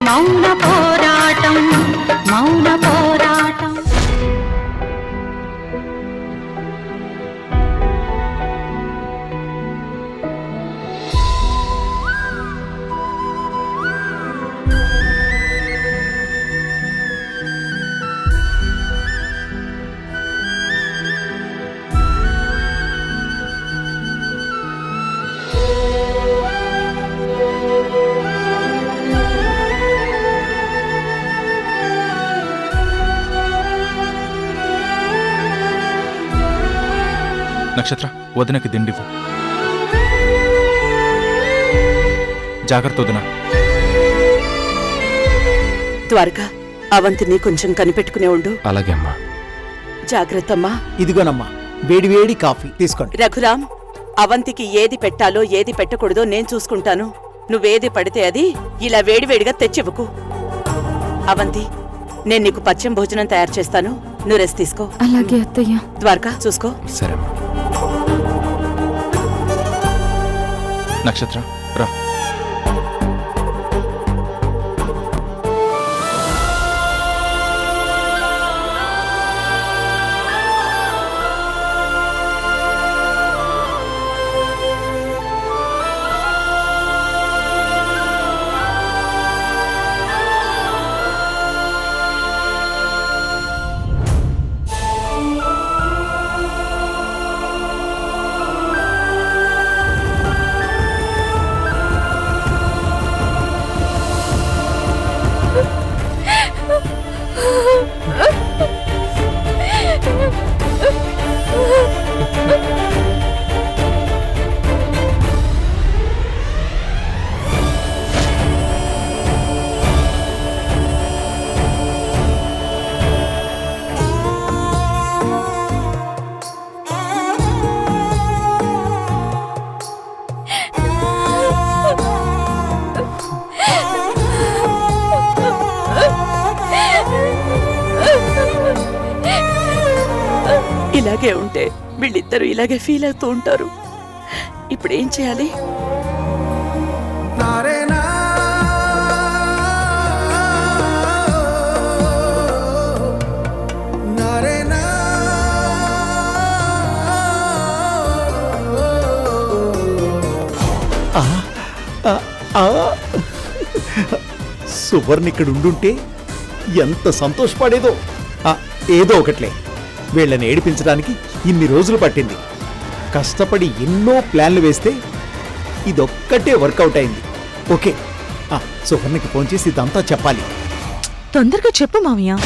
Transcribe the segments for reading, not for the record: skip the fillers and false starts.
మౌన పోరాటం మౌన పోరాటం. నక్షత్ర, వదినకి దిండివు. జాగ్రత్త వదిన. ద్వారకా, అవంతిని కొంచెం కనిపెట్టుకునే ఉండు. అలాగే అమ్మా. జాగ్రత్త అమ్మా. ఇదిగోనమ్మా, వేడి వేడి కాఫీ తీసుకోండి. రఘురాం, అవంతికి ఏది పెట్టాలో ఏది పెట్టకూడదో నేను చూసుకుంటాను. నువ్వేది పడితే అది ఇలా వేడివేడిగా తెచ్చివ్వకు. అవంతి, నేను నీకు పచ్చం భోజనం తయారు చేస్తాను, నువ్వు రెస్ట్ తీసుకో. అలాగే అత్తయ్య. ద్వారకా, చూసుకో. సరే అమ్మా. నక్షత్ర, రా. ఇలాగే ఉంటే వీళ్ళిద్దరూ ఇలాగే ఫీల్ అవుతూ ఉంటారు. ఇప్పుడు ఏం చేయాలి? సువర్ణ ఇక్కడ ఉండుంటే ఎంత సంతోషపడేదో. ఏదో ఒకట్లే, వీళ్ళని ఏడిపించడానికి ఇన్ని రోజులు పట్టింది. కష్టపడి ఎన్నో ప్లాన్లు వేస్తే ఇదొక్కటే వర్కౌట్ అయింది. ఓకే, సువర్ణకి ఫోన్ చేసి ఇదంతా చెప్పాలి. తొందరగా చెప్పు మామయ్య.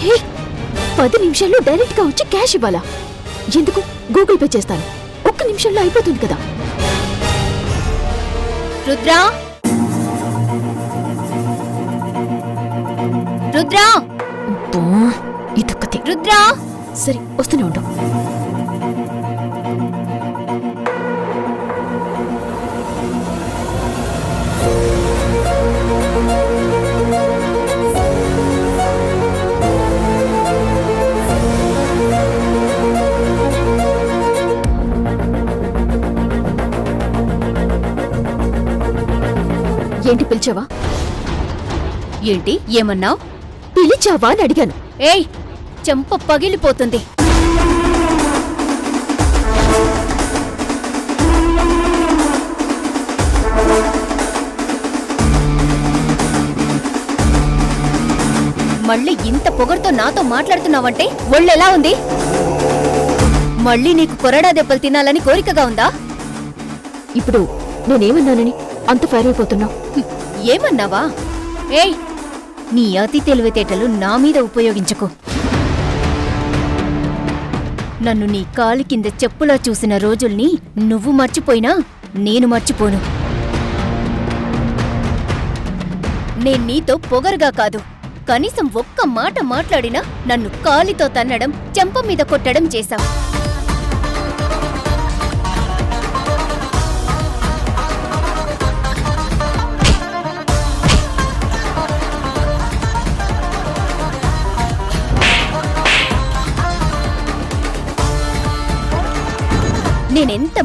హే, 10 నిమిషాల్లో డైరెక్ట్ గా వచ్చి క్యాష్ ఇవ్వాలా? ఎందుకు? గూగుల్ పే చేస్తాను. 1 నిమిషంలో అయిపోతుంది కదా. రుద్రా, రుద్రా, ఇదొక్కతే. రుద్రా, సరే వస్తూనే ఉండు. ఏంటి పిలిచావా? ఏంటి ఏమన్నావు? పిలిచావా అని అడిగాను. ఏయ్, చెంప పగిలిపోతుంది. మళ్ళీ ఇంత పొగరుతో నాతో మాట్లాడుతున్నావంటే ఒళ్ళెలా ఉంది? మళ్ళీ నీకు కొరడా దెబ్బలు తినాలని కోరికగా ఉందా? ఇప్పుడు నేనేమన్నానని అంత ఫైర్ అయిపోతున్నావు? ఏమన్నావా? ఏయ్, నీ అతి తెలివితేటలు నా మీద ఉపయోగించుకో. నన్ను నీ కాలి కింద చెప్పులా చూసిన రోజుల్ని నువ్వు మర్చిపోయినా నేను మర్చిపోను. నేను నీతో పొగరుగా కాదు, కనీసం ఒక్క మాట మాట్లాడినా నన్ను కాలితో తన్నడం, చెంప మీద కొట్టడం చేశావు.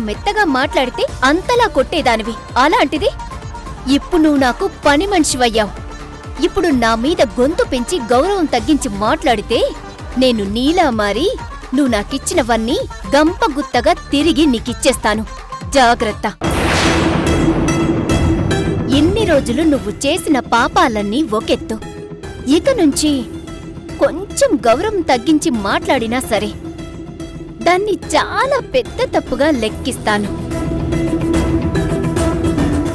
మెత్తగా మాట్లాడితే అంతలా కొట్టేదానివి. అలాంటిది ఇప్పుడు నువ్వు నాకు పని మనిషివయ్యావు. ఇప్పుడు నా మీద గొంతు పెంచి గౌరవం తగ్గించి మాట్లాడితే నేను నీలా మారి నువ్వు నాకిచ్చినవన్నీ గంపగుత్తగా తిరిగి నీకిచ్చేస్తాను. జాగ్రత్త. ఇన్ని రోజులు నువ్వు చేసిన పాపాలన్నీ ఒకెత్తు. ఇక నుంచి కొంచెం గౌరవం తగ్గించి మాట్లాడినా సరే దాన్ని చాలా పెద్ద తప్పుగా లెక్కిస్తాను.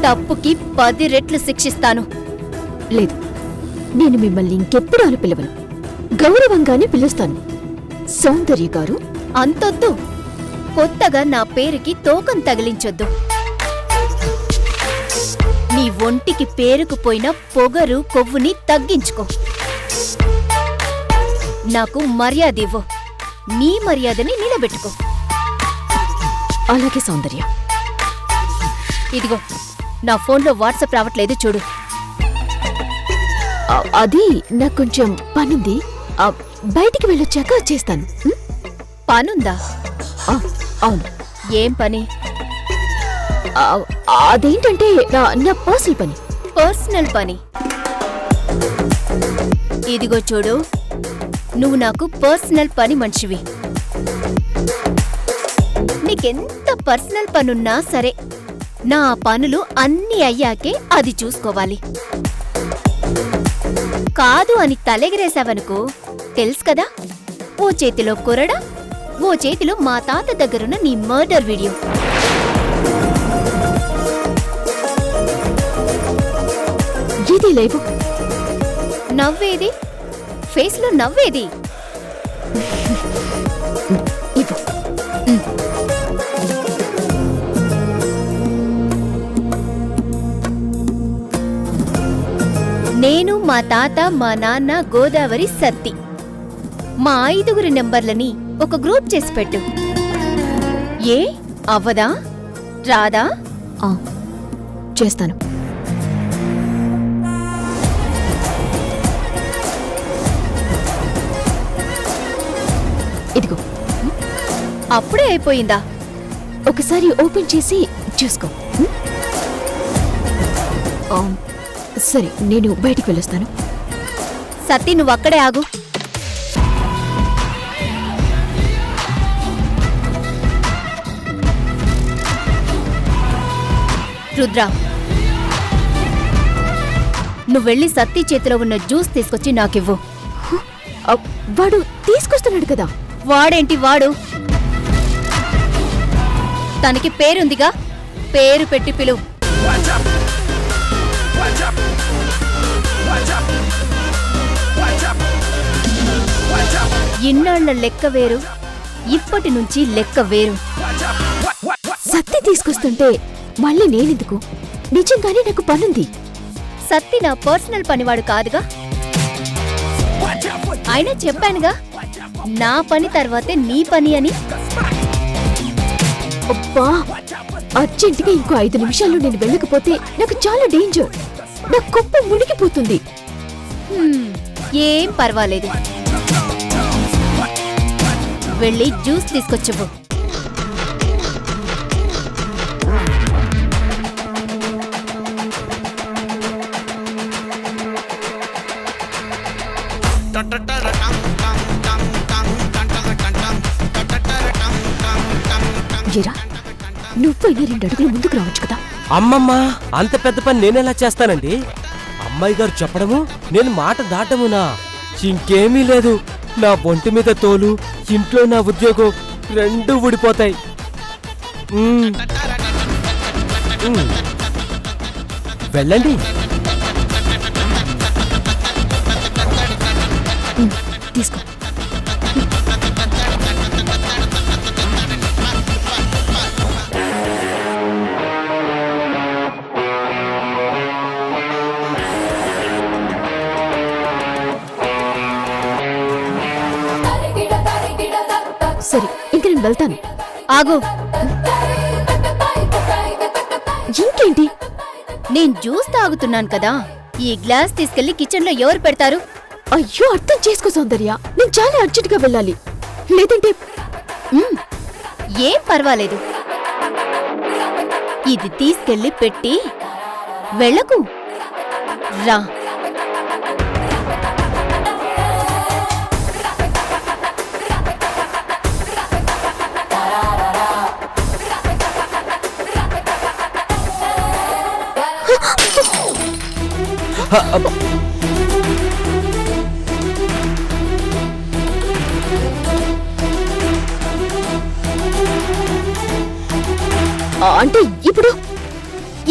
తప్పుకి 10 రెట్లు శిక్షిస్తాను. లేదు, నేను మిమ్మల్ని ఇంకెప్పుడు అని పిలవను. గౌరవంగానే పిలుస్తాను. సౌందర్య గారు. అంతొద్దు. కొత్తగా నా పేరుకి తోకం తగిలించొద్దు. నీ ఒంటికి పేరుకుపోయిన పొగరు కొవ్వుని తగ్గించుకో. నాకు మర్యాద ఇవ్వు. నీ మర్యాదని నిలబెట్టుకో. అలాగే సౌందర్య. ఇదిగో నా ఫోన్లో వాట్సాప్ రావట్లేదు చూడు. అది నాకు కొంచెం పనుంది. బయటికి వెళ్ళొచ్చాక చేస్తాను. పనుందా? అవును. ఏం పని? అదేంటంటే నా పర్సనల్ పని. పర్సనల్ పని? ఇదిగో చూడు, నువ్వు నాకు పర్సనల్ పని మనిషివి. నీకెంత పర్సనల్ పనున్నా సరే నా పనులు అన్నీ అయ్యాకే అది చూసుకోవాలి. కాదు అని తలెగరేశావనుకో తెలుసు కదా, ఓ చేతిలో కొరడ, ఓ చేతిలో మా తాత దగ్గరున్న నీ మర్డర్ వీడియో. ఇది లేవు. నవ్వేది? ఫేస్లో నవ్వేది? ఇవ్వు. నేను, మా తాత, మా నాన్న, గోదావరి, సత్తి, మా 5 నెంబర్లని ఒక గ్రూప్ చేసి పెట్టు. ఏ అవ్వదా? రాదా? చేస్తాను. ఇదిగో. అప్పుడే అయిపోయిందా? ఒకసారి ఓపెన్ చేసి చూసుకో. సరే, నేను బయటికి వెళ్ళొస్తాను. సత్తి, నువ్వు అక్కడే ఆగు. రుద్ర, నువ్వెళ్ళి సత్తి చేతిలో ఉన్న జ్యూస్ తీసుకొచ్చి నాకివ్వు. వాడు తీసుకొస్తున్నాడు కదా. వాడేంటి వాడు? తనకి పేరుందిగా, పేరు పెట్టి పిలువు. ఇన్నాళ్ల లెక్క వేరు, ఇప్పటి నుంచి లెక్క వేరు. సత్తి తీసుకొస్తుంటే మళ్ళీ నేనెందుకు? నిజంగానే నాకు పనుంది. సత్తి నా పర్సనల్ పనివాడు కాదుగా. అయినా చెప్పానుగా, నా పని తర్వాతే నీ పని అని. అబ్బా, అర్జెంటుగా ఇంకో 5 నిమిషాల్లో నేను వెళ్ళకపోతే నాకు చాలా డేంజర్. నా కుప్ప మునిగిపోతుంది. ఏం పర్వాలేదు, వెళ్ళి జ్యూస్ తీసుకొచ్చివ్వు. ఎరా, నువ్వైనా 2 అడుగులు ముందుకు రావచ్చు కదా. అమ్మమ్మ, అంత పెద్ద పని నేనెలా చేస్తానండి? అమ్మాయి గారు చెప్పడము, నేను మాట దాటమునా? ఇంకేమీ లేదు. నా ఒంటి మీద తోలు, ఇంట్లో నా ఉద్యోగం 2 ఊడిపోతాయి. వెళ్ళండి. తీసుకో. సరే, ఇంక నేను వెళ్తాను. ఆగు. ఇంకేంటి? నేను జ్యూస్ తాగుతున్నాను కదా, ఈ గ్లాస్ తీసుకెళ్లి కిచెన్లో ఎవరు పెడతారు? అయ్యో, అర్థం చేసుకో సౌందర్య, నేను చాలా అర్జెంటుగా వెళ్ళాలి. లేదంటే ఏం పర్వాలేదు. ఇది తీసుకెళ్లి పెట్టి వెళ్ళకు. రా. అంటే ఇప్పుడు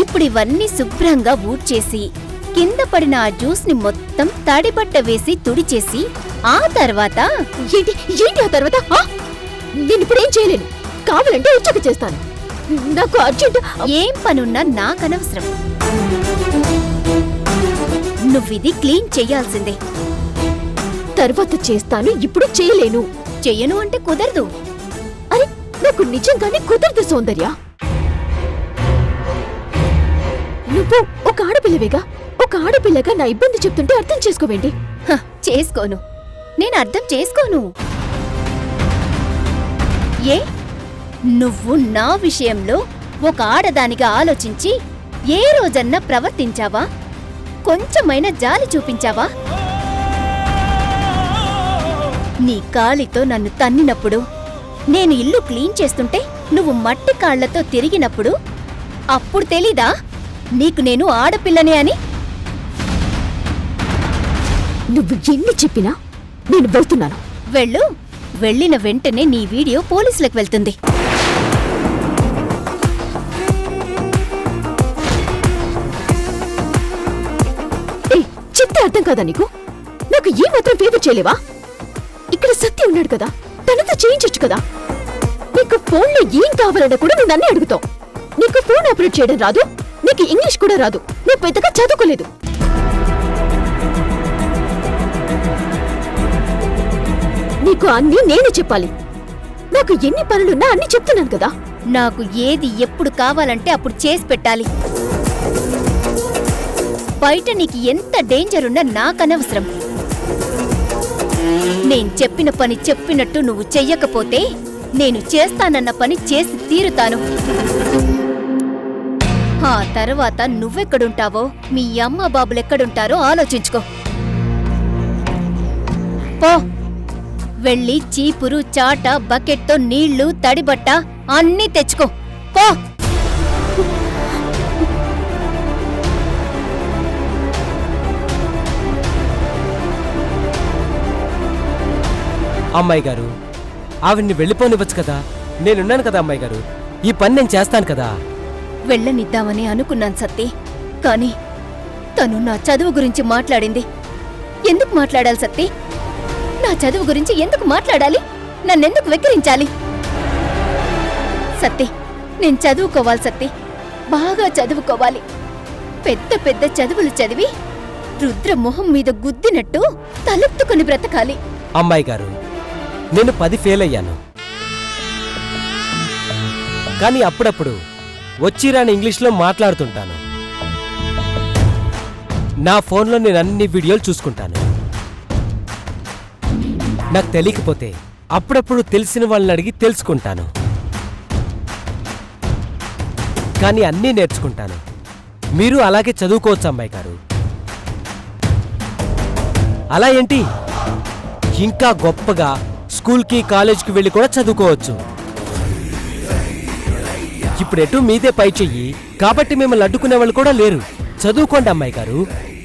ఇప్పుడు ఇవన్నీ శుభ్రంగా ఊడ్చేసి కింద పడిన ఆ జ్యూస్ ని మొత్తం తడిబట్ట వేసి తుడిచేసి ఆ తర్వాత ఏంటి ఏంటి ఆ తర్వాత నేను ఇప్పుడేం చేయలేను. కావాలంటే వచ్చాక చేస్తాను. నాకు అర్జెంట్. ఏం పనున్నా నాకనవసరం. నువ్విది క్లీన్ చెయ్యాల్సిందే. తర్వాత చేస్తాను, ఇప్పుడు చేయలేను. చెయ్యను అంటే కుదరదు. అరే నాకు నిజంగానే కుదరదు సౌందర్య. నువ్వు ఒక ఆడపిల్లవేగా, ఒక ఆడపిల్లగా నా ఇబ్బంది చెప్తుంటే అర్థం చేసుకోవేంటి? చేసుకోను. నేను అర్థం చేసుకోను. ఏ నువ్వు నా విషయంలో ఒక ఆడదానిగా ఆలోచించి ఏ రోజన్నా ప్రవర్తించావా? కొంచెమైనా జాలి చూపించావా? నీ కాలితో నన్ను తన్నినప్పుడు, నేను ఇల్లు క్లీన్ చేస్తుంటే నువ్వు మట్టి కాళ్లతో తిరిగినప్పుడు అప్పుడు తెలీదా నీకు నేను ఆడపిల్లనే అని? నువ్వు ఎన్ని చెప్పినా నేను వెళ్తున్నాను. వెళ్ళు. వెళ్ళిన వెంటనే నీ వీడియో పోలీసులకు వెళ్తుంది. చెప్తే అర్థం కాదా నీకు? నాకు ఏ మాత్రం ఫేవర్ చేయలేవా? ఇక్కడ సత్య ఉన్నాడు కదా, తనతో చేయించొచ్చు కదా. నీకు ఫోన్లో ఏం కావాలన్నా కూడా నువ్వు నన్నే అడుగుతావు. నీకు ఫోన్ ఆపరేట్ చేయడం రాదు, నీకు ఇంగ్లీష్ కూడా రాదు, నువ్వు పెద్దగా చదువుకోలేదు. నీకు అన్నీ నేనే చెప్పాలి. నాకు ఎన్ని పనులున్నా అన్ని చెప్తున్నాను కదా. నాకు ఏది ఎప్పుడు కావాలంటే అప్పుడు చేసి పెట్టాలి. బయట నీకు ఎంత డేంజర్ ఉన్నా నాకనవసరం. నేను చెప్పిన పని చెప్పినట్టు నువ్వు చెయ్యకపోతే నేను చేస్తానన్న పని చేసి తీరుతాను. ఆ తర్వాత నువ్వెక్కడుంటావో, మీ అమ్మ బాబులెక్కడుంటారో ఆలోచించుకో. పో. వెళ్ళి చీపురు, చాట, బకెట్తో నీళ్లు, తడిబట్ట అన్నీ తెచ్చుకో. పో. అమ్మాయి గారు, ఆవిడ్ని వెళ్ళిపోనివ్వచ్చు కదా. నేనున్నాను కదా అమ్మాయి గారు, ఈ పని నేను చేస్తాను కదా. వెళ్ళనిద్దామని అనుకున్నాను సత్తి, కానీ తను నా చదువు గురించి మాట్లాడింది. ఎందుకు మాట్లాడాలి సత్తి? నా చదువు గురించి ఎందుకు మాట్లాడాలి? నన్నెందుకు వెక్కిరించాలి? సత్తి, నేను చదువుకోవాలి సత్తి, బాగా చదువుకోవాలి. పెద్ద పెద్ద చదువులు చదివి రుద్ర మొహం మీద గుద్దినట్టు తలెత్తుకుని బ్రతకాలి. అమ్మాయి గారు, నేను 10 ఫెయిల్ అయ్యాను, కానీ అప్పుడప్పుడు వచ్చిరాని ఇంగ్లీష్లో మాట్లాడుతుంటాను. నా ఫోన్లో నేను అన్ని వీడియోలు చూసుకుంటాను. నాకు తెలియకపోతే అప్పుడప్పుడు తెలిసిన వాళ్ళని అడిగి తెలుసుకుంటాను. కానీ అన్నీ నేర్చుకుంటాను. మీరు అలాగే చదువుకోవచ్చు అమ్మాయి గారు. అలా ఏంటి, ఇంకా గొప్పగా స్కూల్కి, కాలేజ్కి వెళ్ళి కూడా చదువుకోవచ్చు. ఇప్పుడెటు మీదే పై చెయ్యి కాబట్టి మిమ్మల్ని అడ్డుకునే వాళ్ళు కూడా లేరు. చదువుకోండి అమ్మాయి గారు.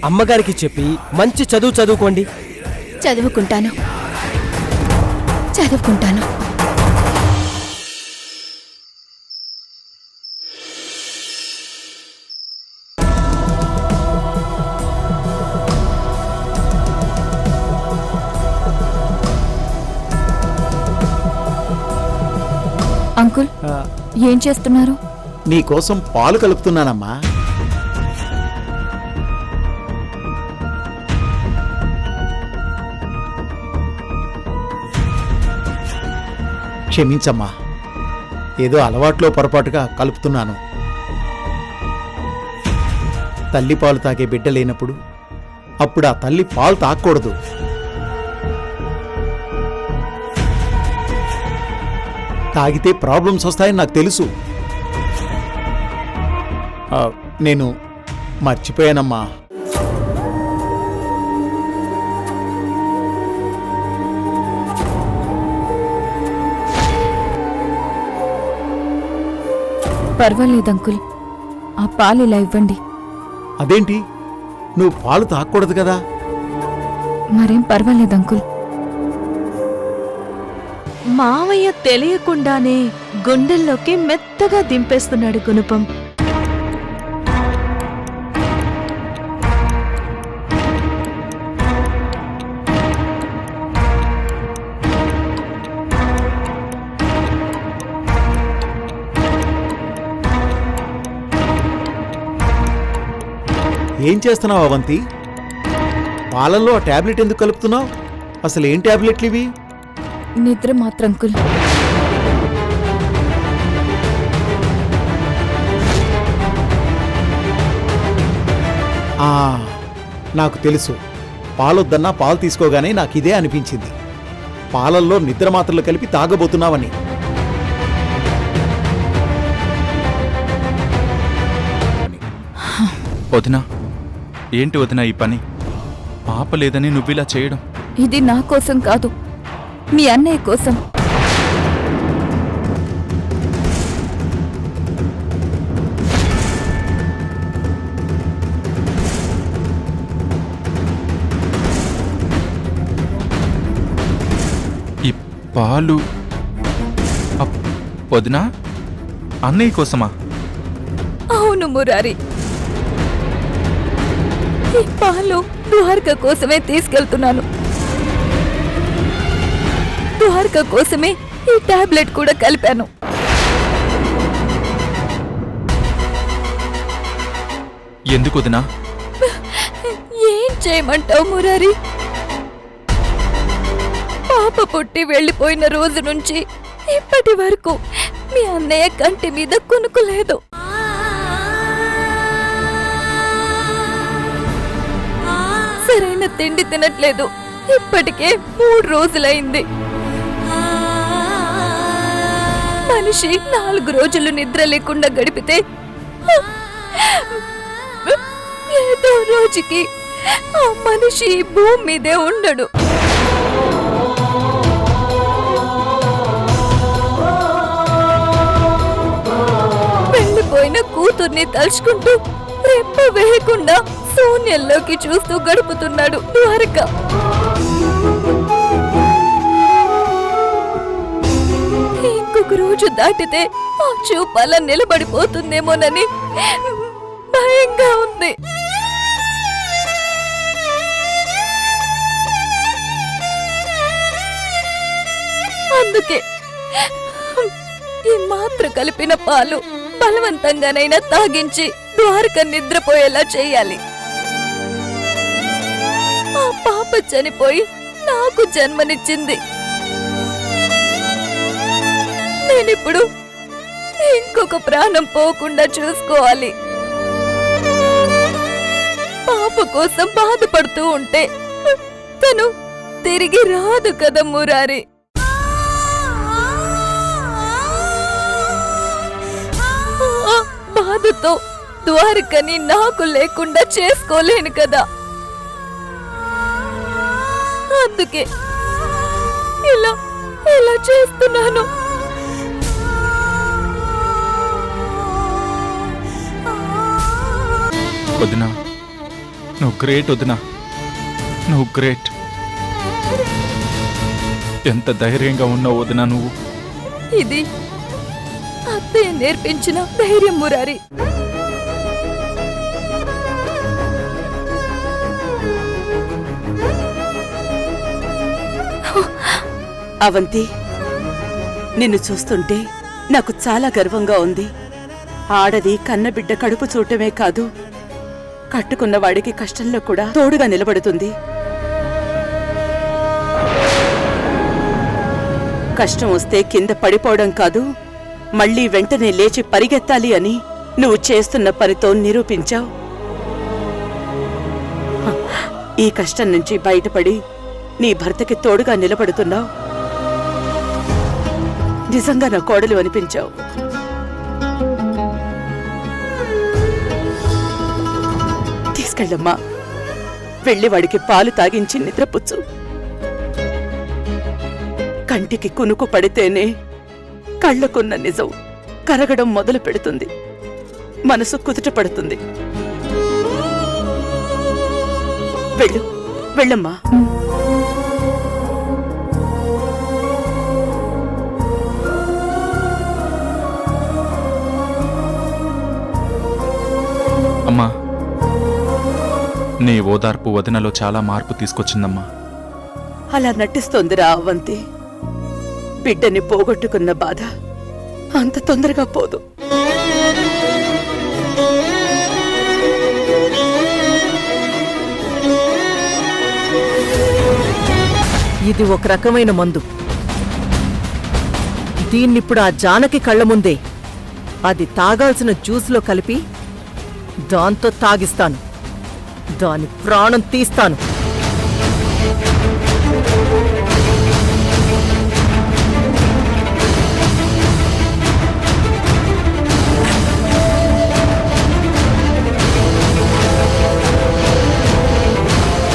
అమ్మగారికి చెప్పి మంచి చదువు చదువుకోండి. చదువుకుంటాను, చదువుకుంటాను. అంకుల్, ఏం చేస్తున్నారు? నీకోసం పాలు కలుపుతున్నానమ్మా. క్షమించమ్మా, ఏదో అలవాట్లో పొరపాటుగా కలుపుతున్నాను. తల్లి పాలు తాగే బిడ్డ లేనప్పుడు అప్పుడు ఆ తల్లి పాలు తాగకూడదు. తాగితే ప్రాబ్లమ్స్ వస్తాయని నాకు తెలుసు. నేను మర్చిపోయానమ్మా. పర్వాలేదు అంకుల్, ఆ పాలు ఇలా ఇవ్వండి. అదేంటి, నువ్వు పాలు తాగకూడదు కదా? మరేం పర్వాలేదు అంకుల్. మావయ్య తెలియకుండానే గుండెల్లోకి మెత్తగా దింపేస్తున్నాడు గుణపం. ఏం చేస్తున్నావు అవంతి? పాలల్లో ఆ టాబ్లెట్ ఎందుకు కలుపుతున్నావు? అసలు ఏం టాబ్లెట్లు ఇవి? నిద్ర మాత్రం అంకుల్. ఆ, నాకు తెలుసు. పాలొద్దన్నా పాలు తీసుకోగానే నాకు ఇదే అనిపించింది. పాలల్లో నిద్ర మాత్రలు కలిపి తాగబోతున్నావని. వదినా, ఏంటి వదినా ఈ పని? పాప లేదని నువ్విలా చేయడం. ఇది నా కోసం కాదు, మీ అన్నయ్య కోసం. ఈ పాలు వదినా, అన్నయ్య కోసమా? అవును మురారి, ఈ పాలు ద్వారక కోసమే తీసుకెళ్తున్నాను. ద్వారక కోసమే ఈ టాబ్లెట్ కూడా కలిపాను. ఎందుకు వదినా? ఏం చేయమంటావు మురారి? పాప పుట్టి వెళ్ళిపోయిన రోజు నుంచి ఇప్పటి వరకు మీ అన్నయ్య కంటి మీద కునుకు లేదు. సరైన తిండి తినట్లేదు. ఇప్పటికే 3 రోజులైంది. మనిషి 4 రోజులు నిద్ర లేకుండా గడిపితే ఏదో రోజుకి ఆ మనిషి ఈ భూమి మీదే ఉండడు. వెళ్ళిపోయిన కూతుర్ని తలుచుకుంటూ రెప్ప వేయకుండా శూన్యంలోకి చూస్తూ గడుపుతున్నాడు ద్వారక. ఇంకొక రోజు దాటితే ఆ చూపాల నిలబడిపోతుందేమోనని భయంగా ఉంది. అందుకే ఈ మాత్ర కలిపిన పాలు బలవంతంగానైనా తాగించి ద్వారక నిద్రపోయేలా చేయాలి. ఆ పాప చనిపోయి నాకు జన్మనిచ్చింది. నేనిప్పుడు ఇంకొక ప్రాణం పోకుండా చూసుకోవాలి. పాప కోసం బాధపడుతూ ఉంటే తను తిరిగి రాదు కదా మురారి. ఆ బాధతో ద్వారకని నాకు లేకుండా చేసుకోలేను కదా. అందుకే ఇలా చేస్తున్నాను. వదినా, నువ్వు గ్రేట్ వదినా, నువ్వు గ్రేట్. ఎంత ధైర్యంగా ఉన్నావు వదినా నువ్వు. ఇది అత్తయ్య నేర్పించిన ధైర్యం మురారి. అవంతి, నిన్ను చూస్తుంటే నాకు చాలా గర్వంగా ఉంది. ఆడది కన్నబిడ్డ కడుపు చూడటమే కాదు, కట్టుకున్న వాడికి కష్టంలో కూడా తోడుగా నిలబడుతుంది. కష్టం వస్తే కింద పడిపోవడం కాదు, మళ్ళీ వెంటనే లేచి పరిగెత్తాలి అని నువ్వు చేస్తున్న పనితో నిరూపించావు. ఈ కష్టం నుంచి బయటపడి నీ భర్తకి తోడుగా నిలబడుతున్నావు. నిజంగా నా కోడలు అనిపించావు. తీసుకెళ్ళమ్మా. వెళ్ళి వాడికి పాలు తాగించి నిద్రపుచ్చు. కంటికి కునుకు పడితేనే కళ్ళకున్న నిజం కరగడం మొదలు పెడుతుంది, మనసు కుదుట పడుతుంది. వెళ్ళు, వెళ్ళమ్మా. అమ్మా, నీ ఓదార్పు వదినలో చాలా మార్పు తీసుకొచ్చిందమ్మా. అలా నటిస్తోందిరా అవంతి. బిడ్డని పోగొట్టుకున్న బాధ అంత తొందరగా పోదు. ఇది ఒక రకమైన మందు. దీన్నిప్పుడు ఆ జానకి కళ్ళ ముందే అది తాగాల్సిన జ్యూస్లో కలిపి దాంతో తాగిస్తాను. దాని ప్రాణం తీస్తాను.